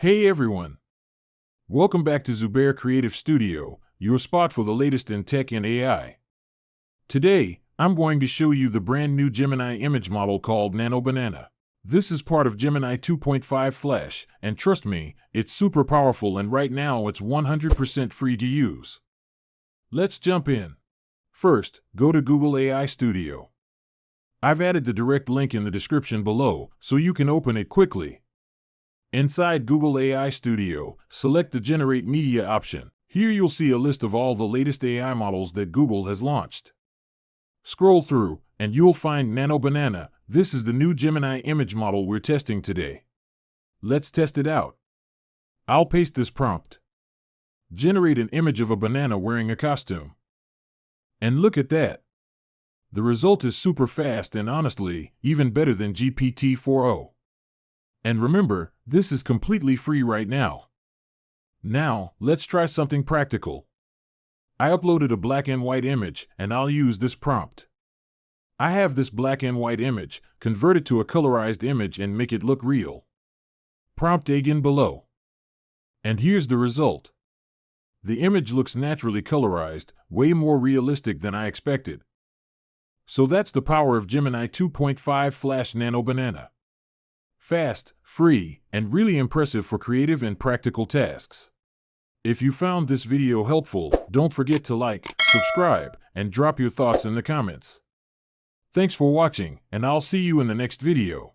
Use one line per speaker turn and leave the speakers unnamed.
Hey everyone! Welcome back to Zubair Creative Studio, your spot for the latest in tech and AI. Today, I'm going to show you the brand new Gemini image model called Nano Banana. This is part of Gemini 2.5 Flash, and trust me, it's super powerful and right now it's 100% free to use. Let's jump in. First, go to Google AI Studio. I've added the direct link in the description below, so you can open it quickly. Inside Google AI Studio, select the Generate Media option. Here you'll see a list of all the latest AI models that Google has launched. Scroll through, and you'll find Nano Banana. This is the new Gemini image model we're testing today. Let's test it out. I'll paste this prompt. Generate an image of a banana wearing a costume. And look at that. The result is super fast and honestly, even better than GPT-4o. And remember, this is completely free right now. Now, let's try something practical. I uploaded a black and white image, and I'll use this prompt. I have this black and white image, convert it to a colorized image and make it look real. Prompt again below. And here's the result. The image looks naturally colorized, way more realistic than I expected. So that's the power of Gemini 2.5 Flash Nano Banana. Fast, free, and really impressive for creative and practical tasks. If you found this video helpful, don't forget to like, subscribe, and drop your thoughts in the comments. Thanks for watching, and I'll see you in the next video.